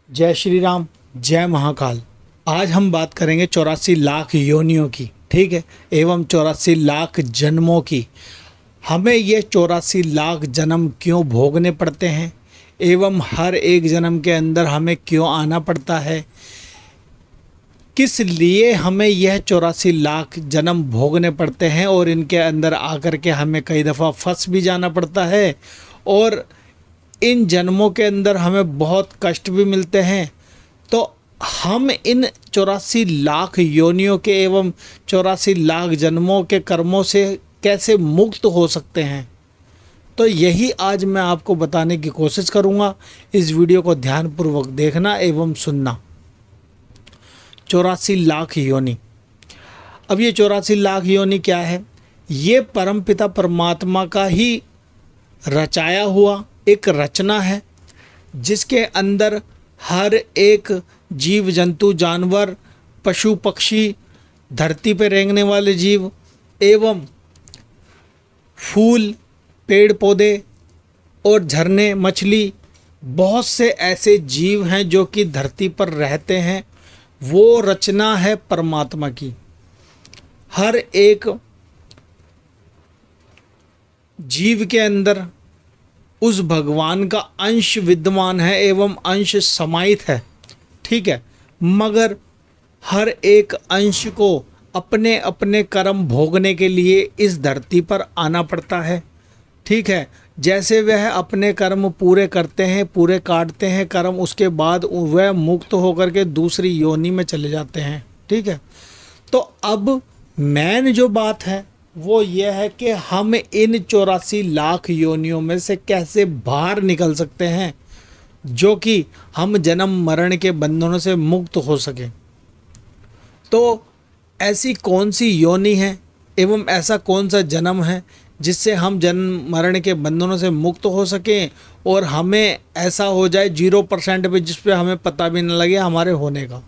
जय श्री राम, जय महाकाल। आज हम बात करेंगे 84 लाख योनियों की, ठीक है, एवं 84 लाख जन्मों की। हमें ये 84 लाख जन्म क्यों भोगने पड़ते हैं एवं हर एक जन्म के अंदर हमें क्यों आना पड़ता है, किस लिए हमें यह 84 लाख जन्म भोगने पड़ते हैं और इनके अंदर आकर के हमें कई दफ़ा फंस भी जाना पड़ता है और इन जन्मों के अंदर हमें बहुत कष्ट भी मिलते हैं। तो हम इन 84 लाख योनियों के एवं 84 लाख जन्मों के कर्मों से कैसे मुक्त हो सकते हैं, तो यही आज मैं आपको बताने की कोशिश करूंगा। इस वीडियो को ध्यानपूर्वक देखना एवं सुनना। 84 लाख योनि। अब ये 84 लाख योनि क्या है? ये परमपिता परमात्मा का ही रचाया हुआ एक रचना है, जिसके अंदर हर एक जीव जंतु, जानवर, पशु पक्षी, धरती पर रेंगने वाले जीव एवं फूल, पेड़ पौधे और झरने, मछली, बहुत से ऐसे जीव हैं जो कि धरती पर रहते हैं। वो रचना है परमात्मा की। हर एक जीव के अंदर उस भगवान का अंश विद्यमान है एवं अंश समाहित है, ठीक है। मगर हर एक अंश को अपने अपने कर्म भोगने के लिए इस धरती पर आना पड़ता है, ठीक है। जैसे वह अपने कर्म पूरे करते हैं, पूरे काटते हैं कर्म, उसके बाद वह मुक्त होकर के दूसरी योनि में चले जाते हैं, ठीक है। तो अब मेन जो बात है वो यह है कि हम इन 84 लाख योनियों में से कैसे बाहर निकल सकते हैं, जो कि हम जन्म मरण के बंधनों से मुक्त हो सके। तो ऐसी कौन सी योनि है एवं ऐसा कौन सा जन्म है जिससे हम जन्म मरण के बंधनों से मुक्त हो सकें और हमें ऐसा हो जाए 0% पे, जिस पे हमें पता भी न लगे हमारे होने का,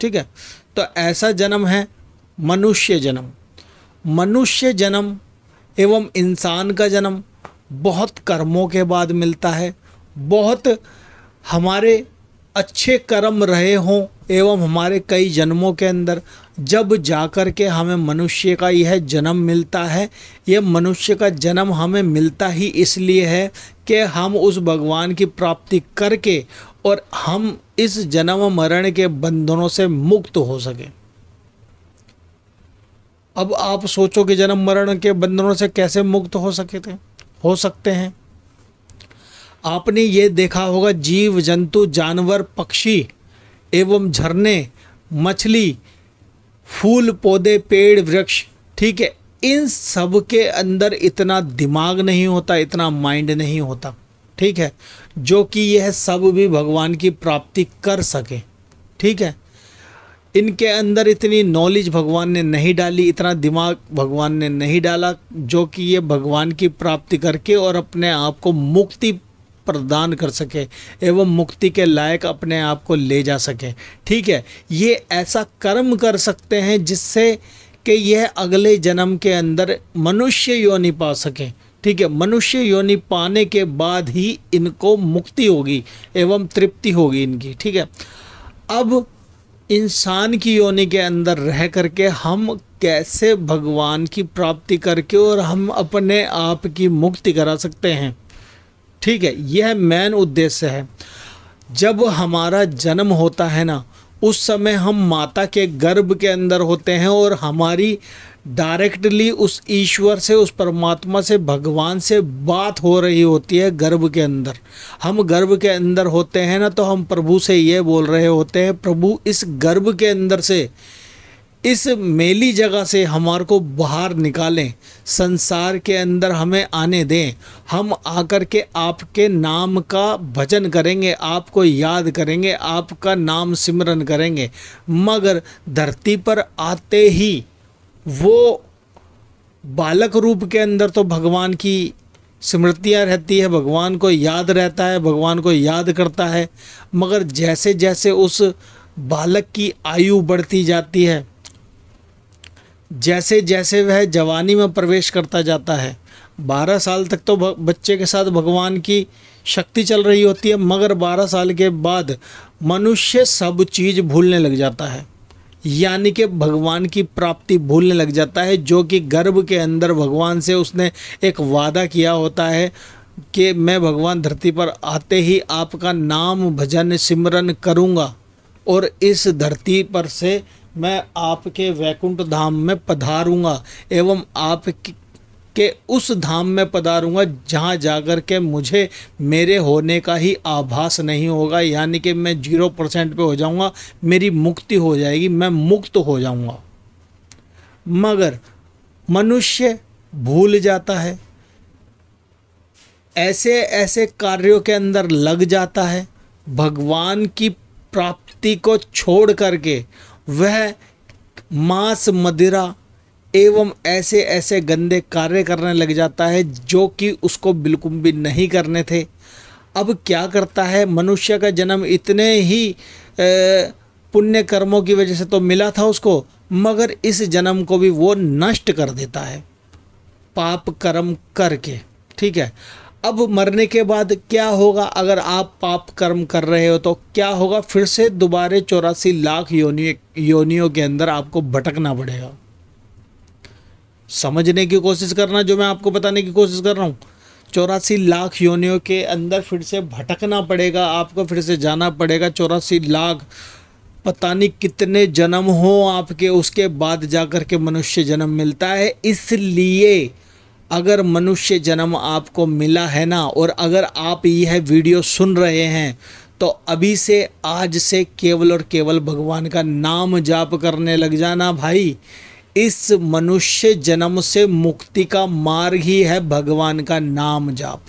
ठीक है। तो ऐसा जन्म है मनुष्य जन्म। मनुष्य जन्म एवं इंसान का जन्म बहुत कर्मों के बाद मिलता है। बहुत हमारे अच्छे कर्म रहे हों एवं हमारे कई जन्मों के अंदर जब जाकर के हमें मनुष्य का यह जन्म मिलता है। यह मनुष्य का जन्म हमें मिलता ही इसलिए है कि हम उस भगवान की प्राप्ति करके और हम इस जन्म मरण के बंधनों से मुक्त हो सके। अब आप सोचो कि जन्म मरण के बंधनों से कैसे मुक्त हो सकते हैं। आपने ये देखा होगा, जीव जंतु, जानवर, पक्षी एवं झरने, मछली, फूल पौधे, पेड़ वृक्ष, ठीक है, इन सब के अंदर इतना दिमाग नहीं होता, इतना माइंड नहीं होता, ठीक है, जो कि यह सब भी भगवान की प्राप्ति कर सके, ठीक है। इनके अंदर इतनी नॉलेज भगवान ने नहीं डाली, इतना दिमाग भगवान ने नहीं डाला, जो कि ये भगवान की प्राप्ति करके और अपने आप को मुक्ति प्रदान कर सके एवं मुक्ति के लायक अपने आप को ले जा सके, ठीक है। ये ऐसा कर्म कर सकते हैं जिससे कि यह अगले जन्म के अंदर मनुष्य योनि पा सकें, ठीक है। मनुष्य योनि पाने के बाद ही इनको मुक्ति होगी एवं तृप्ति होगी इनकी, ठीक है। अब इंसान की योनि के अंदर रह करके हम कैसे भगवान की प्राप्ति करके और हम अपने आप की मुक्ति करा सकते हैं, ठीक है। यह मेन उद्देश्य है। जब हमारा जन्म होता है ना, उस समय हम माता के गर्भ के अंदर होते हैं और हमारी डायरेक्टली उस ईश्वर से, उस परमात्मा से, भगवान से बात हो रही होती है गर्भ के अंदर। हम गर्भ के अंदर होते हैं ना, तो हम प्रभु से ये बोल रहे होते हैं, प्रभु इस गर्भ के अंदर से, इस मेली जगह से हमारे को बाहर निकालें, संसार के अंदर हमें आने दें। हम आकर के आपके नाम का भजन करेंगे, आपको याद करेंगे, आपका नाम सिमरन करेंगे। मगर धरती पर आते ही वो बालक रूप के अंदर तो भगवान की स्मृतियाँ रहती है, भगवान को याद रहता है, भगवान को याद करता है। मगर जैसे जैसे उस बालक की आयु बढ़ती जाती है, जैसे जैसे वह जवानी में प्रवेश करता जाता है, 12 साल तक तो बच्चे के साथ भगवान की शक्ति चल रही होती है, मगर 12 साल के बाद मनुष्य सब चीज़ भूलने लग जाता है, यानी कि भगवान की प्राप्ति भूलने लग जाता है, जो कि गर्भ के अंदर भगवान से उसने एक वादा किया होता है कि मैं भगवान धरती पर आते ही आपका नाम भजन सिमरन करूँगा और इस धरती पर से मैं आपके वैकुंठ धाम में पधारूँगा एवं आपके उस धाम में पधारूँगा जहाँ जाकर के मुझे मेरे होने का ही आभास नहीं होगा, यानी कि मैं 0% पे हो जाऊँगा, मेरी मुक्ति हो जाएगी, मैं मुक्त हो जाऊँगा। मगर मनुष्य भूल जाता है, ऐसे ऐसे कार्यों के अंदर लग जाता है, भगवान की प्राप्ति को छोड़ करके वह मांस मदिरा एवं ऐसे ऐसे गंदे कार्य करने लग जाता है जो कि उसको बिल्कुल भी नहीं करने थे। अब क्या करता है, मनुष्य का जन्म इतने ही पुण्य कर्मों की वजह से तो मिला था उसको, मगर इस जन्म को भी वो नष्ट कर देता है पाप कर्म करके। ठीक है, अब मरने के बाद क्या होगा? अगर आप पाप कर्म कर रहे हो तो क्या होगा? फिर से दोबारा 84 लाख योनियों के अंदर आपको भटकना पड़ेगा। समझने की कोशिश करना जो मैं आपको बताने की कोशिश कर रहा हूँ। 84 लाख योनियों के अंदर फिर से भटकना पड़ेगा आपको, फिर से जाना पड़ेगा 84 लाख पता नहीं कितने जन्म हो आपके, उसके बाद जाकर के मनुष्य जन्म मिलता है। इसलिए अगर मनुष्य जन्म आपको मिला है ना, और अगर आप यह वीडियो सुन रहे हैं, तो अभी से आज से केवल और केवल भगवान का नाम जाप करने लग जाना भाई। इस मनुष्य जन्म से मुक्ति का मार्ग ही है भगवान का नाम जाप,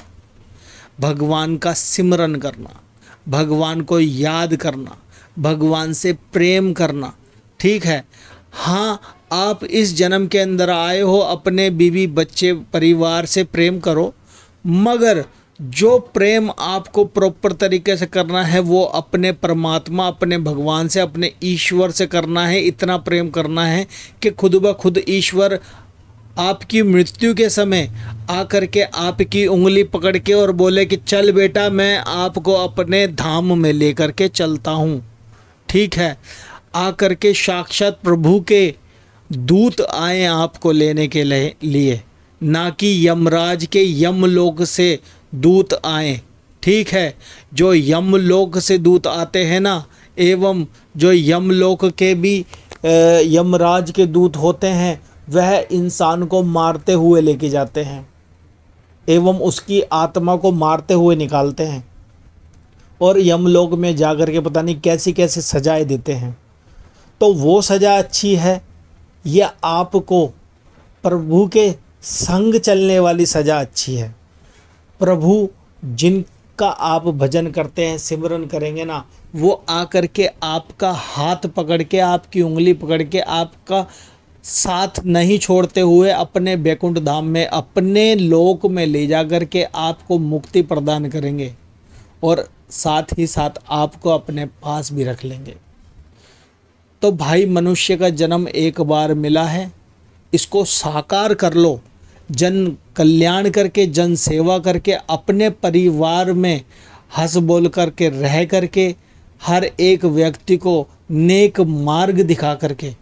भगवान का सिमरन करना, भगवान को याद करना, भगवान से प्रेम करना। ठीक है, हाँ, आप इस जन्म के अंदर आए हो, अपने बीवी बच्चे परिवार से प्रेम करो, मगर जो प्रेम आपको प्रॉपर तरीके से करना है वो अपने परमात्मा, अपने भगवान से, अपने ईश्वर से करना है। इतना प्रेम करना है कि खुद ब खुद ईश्वर आपकी मृत्यु के समय आकर के आपकी उंगली पकड़ के और बोले कि चल बेटा, मैं आपको अपने धाम में लेकर के चलता हूँ। ठीक है, आकर के साक्षात प्रभु के दूत आए आपको लेने के लिए, ना कि यमराज के यमलोक से दूत आए। ठीक है, जो यमलोक से दूत आते हैं ना, एवं जो यमलोक के भी यमराज के दूत होते हैं, वह इंसान को मारते हुए लेके जाते हैं एवं उसकी आत्मा को मारते हुए निकालते हैं और यमलोक में जाकर के पता नहीं कैसी कैसी सजाएं देते हैं। तो वो सजा अच्छी है या आपको प्रभु के संग चलने वाली सजा अच्छी है? प्रभु जिनका आप भजन करते हैं, सिमरन करेंगे ना, वो आकर के आपका हाथ पकड़ के, आपकी उंगली पकड़ के, आपका साथ नहीं छोड़ते हुए अपने बैकुंठ धाम में, अपने लोक में ले जा कर के आपको मुक्ति प्रदान करेंगे और साथ ही साथ आपको अपने पास भी रख लेंगे। तो भाई, मनुष्य का जन्म एक बार मिला है, इसको साकार कर लो, जन कल्याण करके, जन सेवा करके, अपने परिवार में हंस बोल करके रह करके, हर एक व्यक्ति को नेक मार्ग दिखा करके,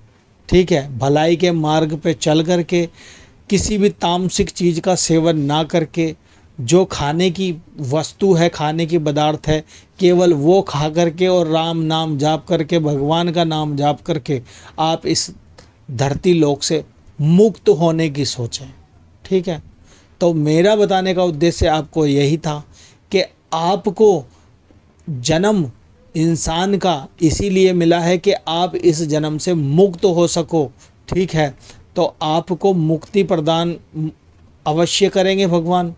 ठीक है, भलाई के मार्ग पे चल करके, किसी भी तामसिक चीज़ का सेवन ना करके, जो खाने की वस्तु है, खाने की पदार्थ है, केवल वो खा करके और राम नाम जाप करके, भगवान का नाम जाप करके आप इस धरती लोक से मुक्त होने की सोचें। ठीक है, तो मेरा बताने का उद्देश्य आपको यही था कि आपको जन्म इंसान का इसीलिए मिला है कि आप इस जन्म से मुक्त हो सको। ठीक है, तो आपको मुक्ति प्रदान अवश्य करेंगे भगवान,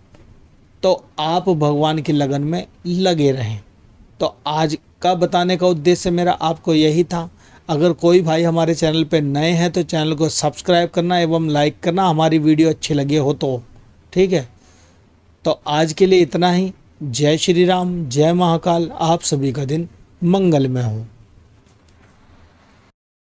तो आप भगवान की लगन में लगे रहें। तो आज का बताने का उद्देश्य मेरा आपको यही था। अगर कोई भाई हमारे चैनल पे नए हैं तो चैनल को सब्सक्राइब करना एवं लाइक करना, हमारी वीडियो अच्छी लगे हो तो। ठीक है, तो आज के लिए इतना ही। जय श्री राम, जय महाकाल। आप सभी का दिन मंगलमय हो।